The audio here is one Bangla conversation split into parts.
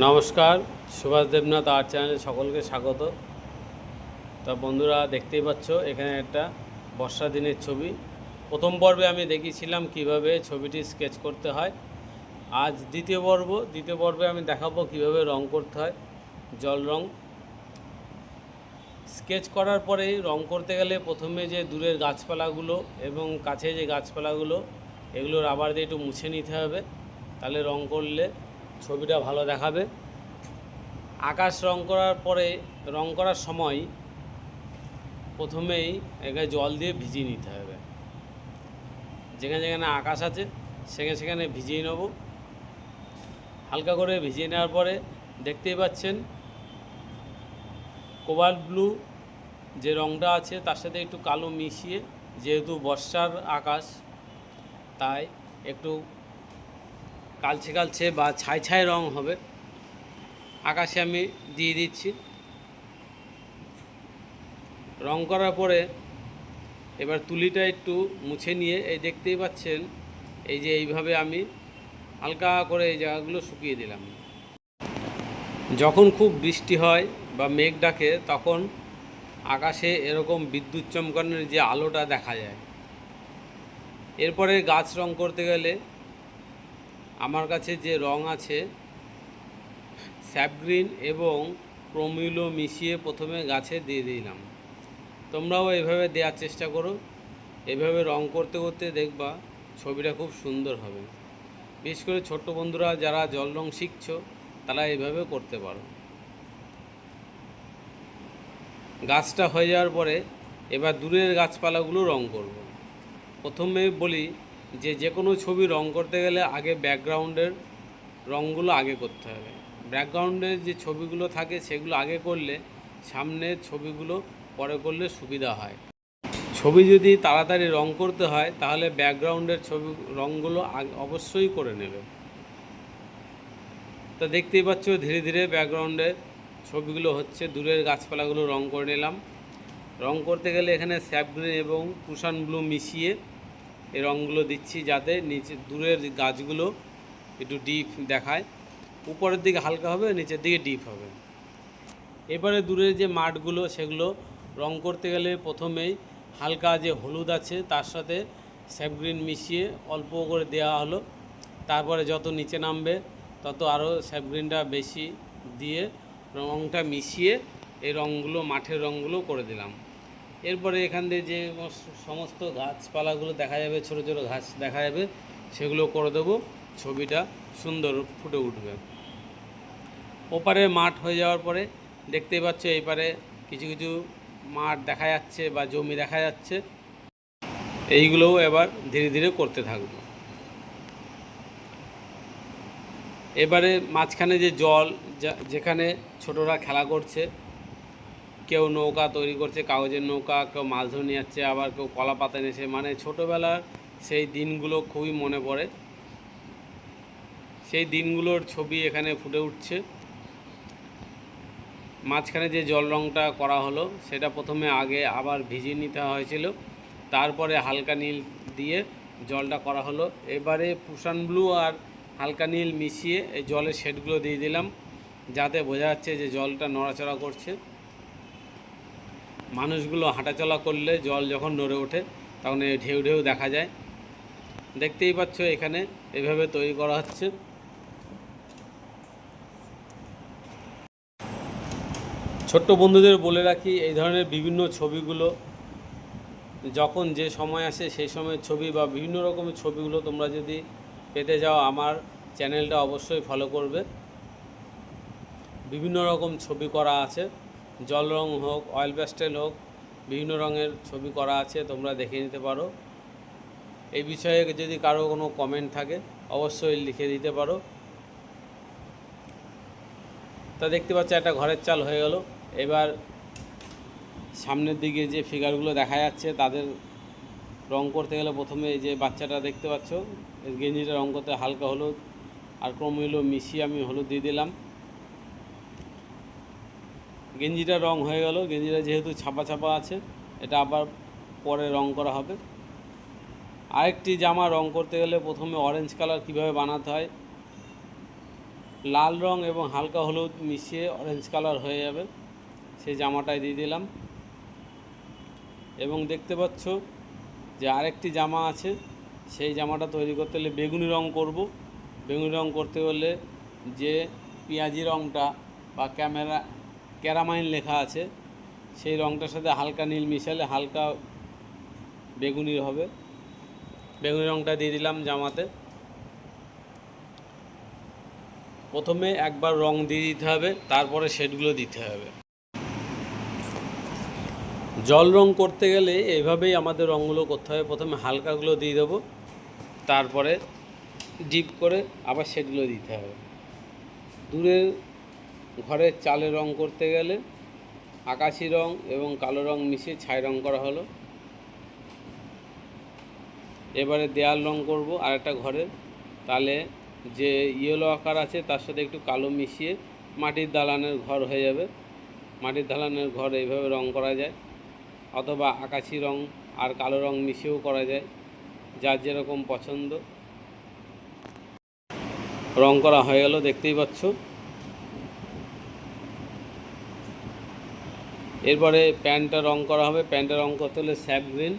নমস্কার, সুভাষ দেবনাথ আর্ট চ্যানেলে সকলকে স্বাগত। তা বন্ধুরা, দেখতেই পাচ্ছ এখানে একটা বর্ষা দিনের ছবি। প্রথম পর্বে আমি দেখিয়েছিলাম কিভাবে ছবিটি স্কেচ করতে হয়। আজ দ্বিতীয় পর্বে আমি দেখাবো কিভাবে রং করতে হয়, জল রং। স্কেচ করার পরেই রং করতে গেলে প্রথমে যে দূরের গাছপালাগুলো এবং কাছে যে গাছপালাগুলো, এগুলো রাবার দিয়ে একটু মুছে নিতে হবে, তাহলে রং করলে ছবিটা ভালো দেখাবে। আকাশ রং করার পরে রং করার সময় প্রথমেই এখানে জল দিয়ে ভিজিয়ে নিতে হবে। যেখানে যেখানে আকাশ আছে সেখানে সেখানে ভিজিয়ে নেব। হালকা করে ভিজিয়ে নেওয়ার পরে দেখতেই পাচ্ছেন কোবাল্ট ব্লু যে রংটা আছে তার সাথে একটু কালো মিশিয়ে, যেহেতু বর্ষার আকাশ তাই একটু কালচে কালচে বা ছাই ছাই রং হবে, আকাশে আমি দিয়ে দিচ্ছি। রং করার পরে এবার তুলিটা একটু মুছে নিয়ে এই দেখতেই পাচ্ছেন এই যে এইভাবে আমি হালকা করে এই জায়গাগুলো শুকিয়ে দিলাম। যখন খুব বৃষ্টি হয় বা মেঘ ডাকে তখন আকাশে এরকম বিদ্যুৎ চমকানোর যে আলোটা দেখা যায়। এরপরে গাছ রং করতে গেলে আমার কাছে যে রং আছে স্যাপ গ্রিন এবং ক্রোমিলো মিশিয়ে প্রথমে গাছে দিয়ে দিলাম। তোমরাও এভাবে দেওয়ার চেষ্টা করো। এভাবে রং করতে করতে দেখবা ছবিটা খুব সুন্দর হবে। বিশেষ করে ছোট্ট বন্ধুরা যারা জল রং শিখছো তারা এইভাবে করতে পারো। গাছটা হয়ে যাওয়ার পরে এবার দূরের গাছপালাগুলো রং করব। প্রথমে বলি যে কোনো ছবি রং করতে গেলে আগে ব্যাকগ্রাউন্ডের রঙগুলো আগে করতে হবে। ব্যাকগ্রাউন্ডের যে ছবিগুলো থাকে সেগুলো আগে করলে সামনের ছবিগুলো পরে করলে সুবিধা হয়। ছবি যদি তাড়াতাড়ি রং করতে হয় তাহলে ব্যাকগ্রাউন্ডের ছবি রঙগুলো অবশ্যই করে নেবে। তা দেখতেই পাচ্ছ ধীরে ধীরে ব্যাকগ্রাউন্ডের ছবিগুলো হচ্ছে। দূরের গাছপালাগুলো রং করে নিলাম। রং করতে গেলে এখানে স্যাপ গ্রিন এবং কুশান ব্লু মিশিয়ে এই রঙগুলো দিচ্ছি, যাতে নিচে দূরের গাছগুলো একটু ডিপ দেখায়। উপরের দিকে হালকা হবে, নিচের দিকে ডিপ হবে। এবারে দূরের যে মাঠগুলো সেগুলো রং করতে গেলে প্রথমেই হালকা যে হলুদ আছে তার সাথে স্যাপ গ্রিন মিশিয়ে অল্প করে দেওয়া হলো। তারপরে যত নিচে নামবে তত আরও স্যাপ গ্রিনটা বেশি দিয়ে রঙটা মিশিয়ে এই রঙগুলো মাঠের রঙগুলো করে দিলাম। এরপরে এখান দিয়ে যে সমস্ত গাছপালাগুলো দেখা যাবে, ছোটো ছোটো ঘাস দেখা যাবে, সেগুলো করে দেবো। ছবিটা সুন্দর ফুটে উঠবে। ওপারে মাঠ হয়ে যাওয়ার পরে দেখতেই পাচ্ছ এইপারে কিছু কিছু মাঠ দেখা যাচ্ছে বা জমি দেখা যাচ্ছে। এইগুলোও এবার ধীরে ধীরে করতে থাকবো। এবারে মাঝখানে যে জল যেখানে ছোটরা খেলা করছে, কেউ নৌকা তৈরি করছে, কাগজের নৌকা, কেউ মাছ ধরে নিয়ে যাচ্ছে, আবার কেউ কলা পাতা নিয়েছে। মানে ছোটোবেলার সেই দিনগুলো খুবই মনে পড়ে। সেই দিনগুলোর ছবি এখানে ফুটে উঠছে। মাঝখানে যে জল রঙটা করা হলো সেটা প্রথমে আগে আবার ভিজিয়ে নিতে হয়েছিল, তারপরে হালকা নীল দিয়ে জলটা করা হলো। এবারে পুষান ব্লু আর হালকা নীল মিশিয়ে এই জলের শেডগুলো দিয়ে দিলাম, যাতে বোঝা যাচ্ছে যে জলটা নড়াচড়া করছে। মানুষগুলো হাঁটাচলা করলে জল যখন নড়ে ওঠে তখন এই ঢেউ ঢেউ দেখা যায়। দেখতেই পাচ্ছ এখানে এভাবে তৈরি করা হচ্ছে। ছোট্ট বন্ধুদের বলে রাখি, এই ধরনের বিভিন্ন ছবিগুলো যখন যে সময় আসে সেই সময়ের ছবি বা বিভিন্ন রকমের ছবিগুলো তোমরা যদি পেতে যাও আমার চ্যানেলটা অবশ্যই ফলো করবে। বিভিন্ন রকম ছবি করা আছে, জল রং হোক, অয়েল প্যাস্টেল হোক, বিভিন্ন রঙের ছবি করা আছে, তোমরা দেখে নিতে পারো। এই বিষয়ে যদি কারো কোনো কমেন্ট থাকে অবশ্যই লিখে দিতে পারো। তা দেখতে পাচ্ছ একটা ঘরের চাল হয়ে গেল। এবার সামনের দিকে যে ফিগারগুলো দেখা যাচ্ছে তাদের রং করতে গেলে প্রথমে এই যে বাচ্চাটা দেখতে পাচ্ছ, গেঞ্জিটা রং করতে হালকা হলুদ আর ক্রোমিলো মিশিয়ে আমি হলুদ দিয়ে দিলাম। গেঞ্জিটা রং হয়ে গেল। গেঞ্জিটা যেহেতু ছাপা ছাপা আছে, এটা আবার পরে রং করা হবে। আরেকটি জামা রং করতে গেলে প্রথমে অরেঞ্জ কালার কীভাবে বানাতে হয় লাল রং এবং হালকা হলুদ মিশিয়ে অরেঞ্জ কালার হয়ে যাবে, সেই জামাটায় দিয়ে দিলাম। এবং দেখতে পাচ্ছ যে আরেকটি জামা আছে, সেই জামাটা তৈরি করতে হলে বেগুনি রং করব। বেগুনি রং করতে হলে যে পেঁয়াজি রংটা বা ক্যারামাইন লেখা আছে, সেই রংটার সাথে হালকা নীল মিশালে হালকা বেগুনি হবে। বেগুনি রংটা দিয়ে দিলাম জামাতে। প্রথমে একবার রং দিয়ে দিতে হবে, তারপরে শেডগুলো দিতে হবে। জল রং করতে গেলে এইভাবেই আমাদের রঙগুলো করতে হবে। প্রথমে হালকাগুলো দিয়ে দেবো, তারপরে ডিপ করে আবার শেডগুলো দিতে হবে। দূরের ঘরের চালে রং করতে গেলে আকাশি রং এবং কালো রং মিশিয়ে ছাই রং করা হলো। এবারে দেয়াল রং করব আরেকটা ঘরের, তাহলে যে ইয়েলো আকার আছে তার সাথে একটু কালো মিশিয়ে মাটির দালানের ঘর হয়ে যাবে। মাটির দালানের ঘর এইভাবে রং করা যায়, অথবা আকাশি রং আর কালো রং মিশিয়েও করা যায়, যার যেরকম পছন্দ। রং করা হয়ে গেল, দেখতেই পাচ্ছ। এরপরে প্যান্টটা রং করা হবে। প্যান্টটা রং করতে হলে স্যাপ গ্রিন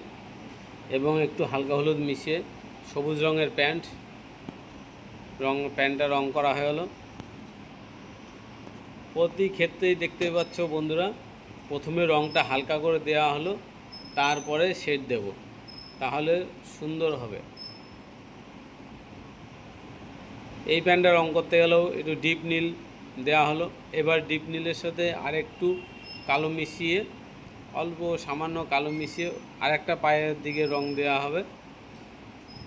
এবং একটু হালকা হলুদ মিশিয়ে সবুজ রঙের প্যান্টটা রং করা হয়ে গেল। প্রতি ক্ষেত্রেই দেখতে পাচ্ছ বন্ধুরা, প্রথমে রংটা হালকা করে দেওয়া হলো, তারপরে শেড দেব, তাহলে সুন্দর হবে। এই প্যান্টটা রং করতে গেলেও একটু ডিপ নীল দেওয়া হলো। এবার ডিপ নীলের সাথে আরেকটু কালো মিশিয়ে, অল্প সামান্য কালো মিশিয়ে আরেকটা পায়ের দিকে রং দেওয়া হবে,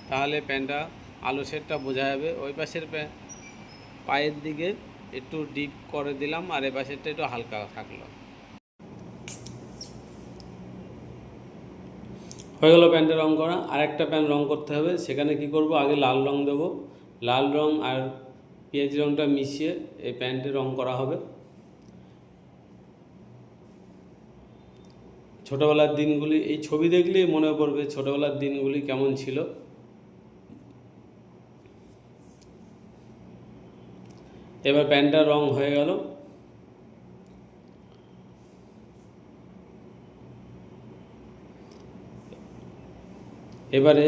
তাহলে প্যান্টটা আলো শেডটা বোঝা যাবে। ওই পাশের পায়ের দিকে একটু ডিপ করে দিলাম, আর এ পাশেরটা একটু হালকা থাকলো। হয়ে গেল প্যান্টের রং করা। আরেকটা প্যান্ট রং করতে হবে, সেখানে কি করব, আগে লাল রং দেব। লাল রং আর পেঁয়াজি রংটা মিশিয়ে এই প্যান্টে রং করা হবে। ছোটোবেলার দিনগুলি, এই ছবি দেখলেই মনে পড়বে ছোটোবেলার দিনগুলি কেমন ছিল। এবার প্যান্টটার রং হয়ে গেল। এবারে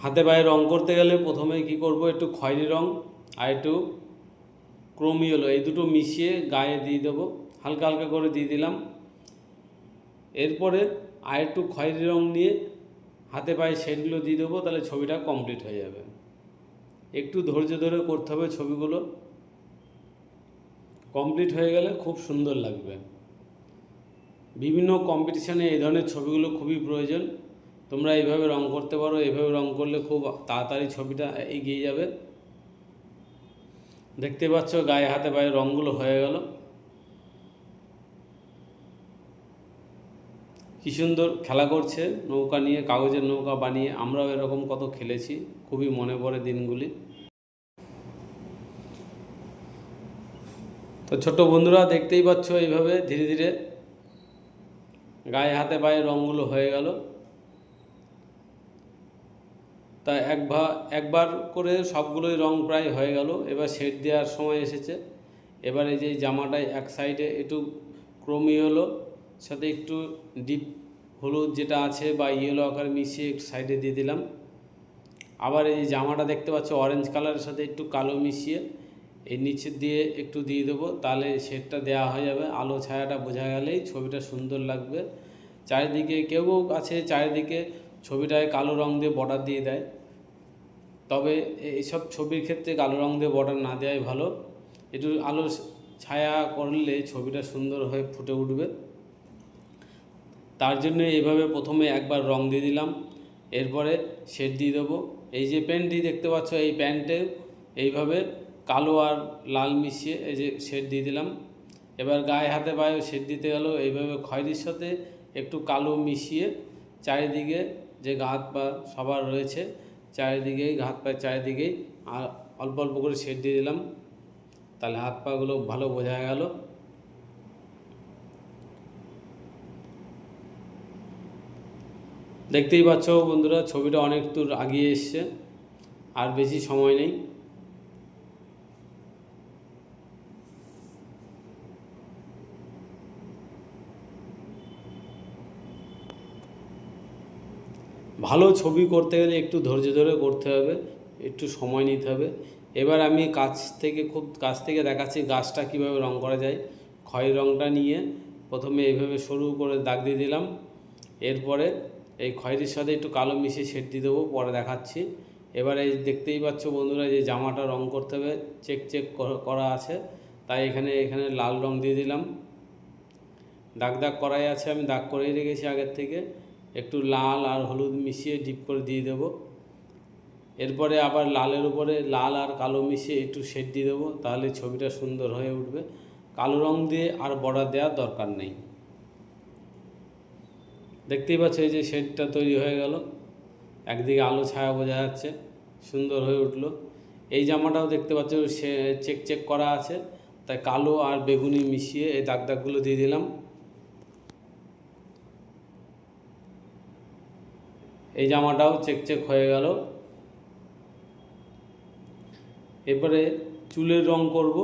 হাতে পায়ে রং করতে গেলে প্রথমে কি করব, একটু খয়েরি রং আর একটু ক্রোম ইয়েলো, এই দুটো মিশিয়ে গায়ে দিয়ে দেবো, হালকা হালকা করে দিয়ে দিলাম। এরপরে আর একটু খয়েরি রং নিয়ে হাতে পায়ে শেডগুলো দিয়ে দেবো, তাহলে ছবিটা কমপ্লিট হয়ে যাবে। একটু ধৈর্য ধরে করতে হবে, ছবিগুলো কমপ্লিট হয়ে গেলে খুব সুন্দর লাগবে। বিভিন্ন কম্পিটিশানে এই ধরনের ছবিগুলো খুবই প্রয়োজন। তোমরা এইভাবে রং করতে পারো, এইভাবে রং করলে খুব তাড়াতাড়ি ছবিটা এগিয়ে যাবে। দেখতে পাচ্ছ গায়ে হাতে পায়ে রঙগুলো হয়ে গেল। কী সুন্দর খেলা করছে নৌকা নিয়ে, কাগজের নৌকা বানিয়ে। আমরাও এরকম কত খেলেছি, খুবই মনে পড়ে দিনগুলি। তো ছোট বন্ধুরা দেখতেই পাচ্ছ এইভাবে ধীরে ধীরে গায়ে হাতে পায়ে রঙগুলো হয়ে গেল। তা একবার করে সবগুলোই রং প্রায় হয়ে গেল। এবার শেড দেওয়ার সময় এসেছে। এবার এই যে জামাটায় এক সাইডে একটু ক্রোমি হলো, সাথে একটু ডিপ হলুদ যেটা আছে বা ইয়েলো আকার মিশিয়ে একটু সাইডে দিয়ে দিলাম। আবার এই জামাটা দেখতে পাচ্ছ অরেঞ্জ কালারের সাথে একটু কালো মিশিয়ে এই নিচের দিয়ে একটু দিয়ে দেবো, তাহলে শেডটা দেওয়া হয়ে যাবে। আলো ছায়াটা বোঝা গেলেই ছবিটা সুন্দর লাগবে। চারিদিকে কেউ আছে চারিদিকে ছবিটায় কালো রং দিয়ে বর্ডার দিয়ে দেয়, তবে এইসব ছবির ক্ষেত্রে কালো রং দিয়ে বর্ডার না দেওয়াই ভালো। একটু আলো ছায়া করলে ছবিটা সুন্দর হয়ে ফুটে উঠবে। তার জন্য এইভাবে প্রথমে একবার রং দিয়ে দিলাম, এরপরে শেড দিয়ে দেবো। এই যে প্যান্টটি দেখতে পাচ্ছ, এই প্যান্টে এইভাবে কালো আর লাল মিশিয়ে এই যে শেড দিয়ে দিলাম। এবার গায়ে হাতে পায়ে শেড দিতে গেল এইভাবে খয়েরির সাথে একটু কালো মিশিয়ে চারিদিকে যে হাত পা সবার রয়েছে চারিদিকেই, হাত পায়ের চারিদিকেই আর অল্প অল্প করে শেড দিয়ে দিলাম, তাহলে হাত পাগুলো ভালো বোঝা গেল। দেখতেই পাচ্ছ বন্ধুরা ছবিটা অনেক দূর এগিয়ে এসছে, আর বেশি সময় নেই। ভালো ছবি করতে গেলে একটু ধৈর্য ধরে করতে হবে, একটু সময় নিতে হবে। এবার আমি খুব কাছ থেকে দেখাচ্ছি গাছটা কীভাবে রং করা যায়। খয়েরি রংটা নিয়ে প্রথমে এইভাবে সরু করে দাগ দিয়ে দিলাম, এরপরে এই খয়েরির সাথে একটু কালো মিশিয়ে শেড দিয়ে দেবো, পরে দেখাচ্ছি। এবার এই দেখতেই পাচ্ছ বন্ধুরা, যে জামাটা রং করতে হবে, চেক করা আছে, তাই এখানে লাল রং দিয়ে দিলাম। দাগ করাই আছে, আমি দাগ করেই রেখেছি আগের থেকে। একটু লাল আর হলুদ মিশিয়ে ডিপ করে দিয়ে দেবো। এরপরে আবার লালের উপরে লাল আর কালো মিশিয়ে একটু শেড দিয়ে দেবো, তাহলে ছবিটা সুন্দর হয়ে উঠবে। কালো রং দিয়ে আর বর্ডার দেওয়ার দরকার নেই। দেখতেই পাচ্ছ এই যে শেডটা তৈরি হয়ে গেল, একদিকে আলো ছায়া বোঝা যাচ্ছে, সুন্দর হয়ে উঠলো। এই জামাটাও দেখতে পাচ্ছ সে চেক করা আছে, তাই কালো আর বেগুনি মিশিয়ে এই দাগগুলো দিয়ে দিলাম। এই জামাটাও চেক হয়ে গেল। এরপরে চুলের রং করব।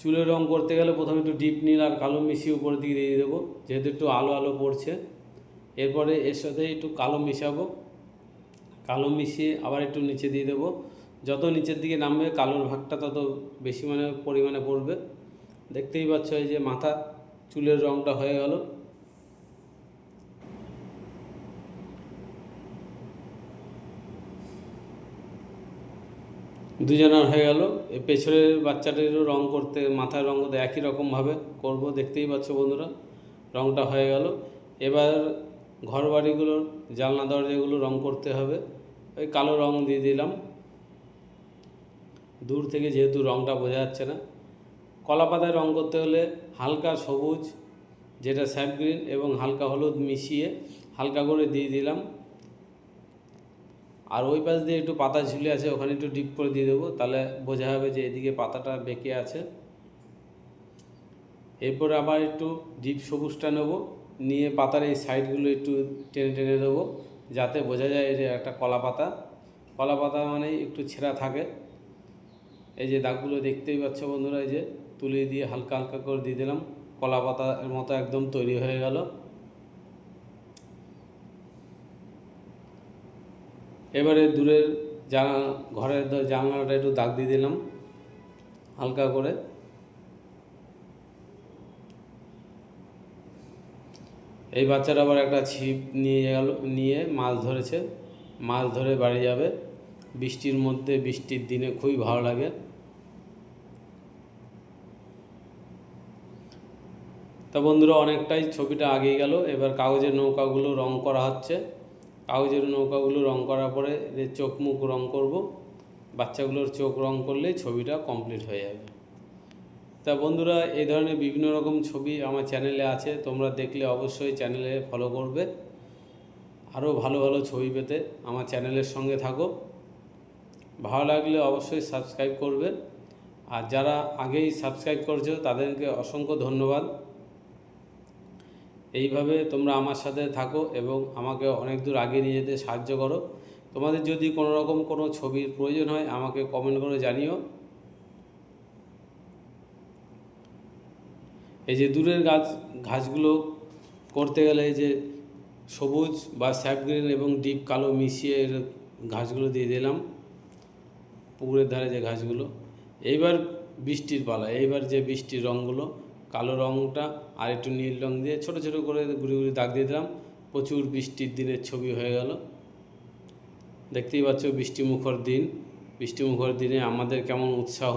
চুলের রং করতে গেলে প্রথমে একটু ডিপ নীল আর কালো মিশিয়ে উপরের দিকে দিয়ে দেবো, যেহেতু একটু আলো পড়ছে। এরপরে এর সাথে একটু কালো মিশাবো, কালো মিশিয়ে আবার একটু নিচে দিয়ে দেবো। যত নিচের দিকে নামবে কালোর ভাগটা তত বেশি পরিমাণে পড়বে। দেখতেই পাচ্ছ এই যে মাথা চুলের রংটা হয়ে গেল। দুজনের হয়ে গেল। এই পেছনের বাচ্চাটিরও রং করতে, মাথায় রং করতে একই রকমভাবে করব। দেখতেই পাচ্ছ বন্ধুরা, রংটা হয়ে গেল। এবার ঘর বাড়িগুলোর জানলা দরজাগুলো রং করতে হবে। ওই কালো রং দিয়ে দিলাম, দূর থেকে যেহেতু রংটা বোঝা যাচ্ছে না। কলা পাতায় রং করতে হলে হালকা সবুজ, যেটা স্যাপ গ্রিন, এবং হালকা হলুদ মিশিয়ে হালকা করে দিয়ে দিলাম। আর ওই পাশ দিয়ে একটু পাতা ঝুলে আছে, ওখানে একটু ডিপ করে দিয়ে দেবো, তাহলে বোঝা যাবে যে এদিকে পাতাটা বেঁকে আছে। এরপরে আবার একটু ডিপ সবুজটা নেব, নিয়ে পাতার এই সাইডগুলো একটু টেনে দেবো, যাতে বোঝা যায় যে একটা কলা পাতা। কলা পাতা মানে একটু ছেঁড়া থাকে। এই যে দাগগুলো দেখতেই পাচ্ছ বন্ধুরা, এই যে তুলে দিয়ে হালকা করে দিয়ে দিলাম, কলা পাতার মতো একদম তৈরি হয়ে গেল। এবারে দূরের ঘরের জানলাটা একটু দাগ দিয়ে দিলাম হালকা করে। এই বাচ্চাটা আবার একটা ছিপ নিয়ে মাছ ধরেছে, মাছ ধরে বাড়ি যাবে। বৃষ্টির মধ্যে, বৃষ্টির দিনে খুবই ভালো লাগে। তা বন্ধুরা, অনেকটাই ছবিটা আগিয়ে গেল। এবার কাগজের নৌকাগুলো রং করা হচ্ছে। কাগজের নৌকাগুলো রং করার পরে এদের চোখ মুখ রং করব। বাচ্চাগুলোর চোখ রং করলেই ছবিটা কমপ্লিট হয়ে যাবে। তা বন্ধুরা, এই ধরনের বিভিন্ন রকম ছবি আমার চ্যানেলে আছে, তোমরা দেখলে অবশ্যই চ্যানেলে ফলো করবে। আরও ভালো ছবি পেতে আমার চ্যানেলের সঙ্গে থাকো। ভালো লাগলে অবশ্যই সাবস্ক্রাইব করবে। আর যারা আগেই সাবস্ক্রাইব করছো তাদেরকে অসংখ্য ধন্যবাদ। এইভাবে তোমরা আমার সাথে থাকো এবং আমাকে অনেক দূর এগিয়ে নিয়ে যেতে সাহায্য করো। তোমাদের যদি কোনো রকম কোনো ছবির প্রয়োজন হয় আমাকে কমেন্ট করে জানিও। এই যে দূরের ঘাসগুলো করতে গেলে এই যে সবুজ বা স্যাপ গ্রিন এবং ডিপ কালো মিশিয়ে ঘাসগুলো দিয়ে দিলাম, পুকুরের ধারে যে ঘাসগুলো। এইবার বৃষ্টির পালা, এইবার যে বৃষ্টির রঙগুলো, কালো রঙটা আর একটু নীল রঙ দিয়ে ছোট করে ঘুরি দাগ দিয়ে দিলাম। প্রচুর বৃষ্টির দিনের ছবি হয়ে গেল। দেখতেই পাচ্ছ বৃষ্টিমুখর দিনে আমাদের কেমন উৎসাহ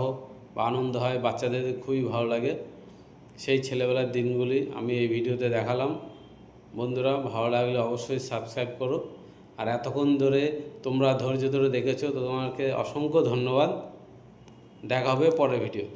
বা আনন্দ হয়, বাচ্চাদের খুবই ভালো লাগে। সেই ছেলেবেলার দিনগুলি আমি এই ভিডিওতে দেখালাম। বন্ধুরা, ভালো লাগলে অবশ্যই সাবস্ক্রাইব করো। আর এতক্ষণ ধরে তোমরা ধৈর্য ধরে দেখেছো, তো তোমাকে অসংখ্য ধন্যবাদ। দেখা হবে পরের ভিডিওতে।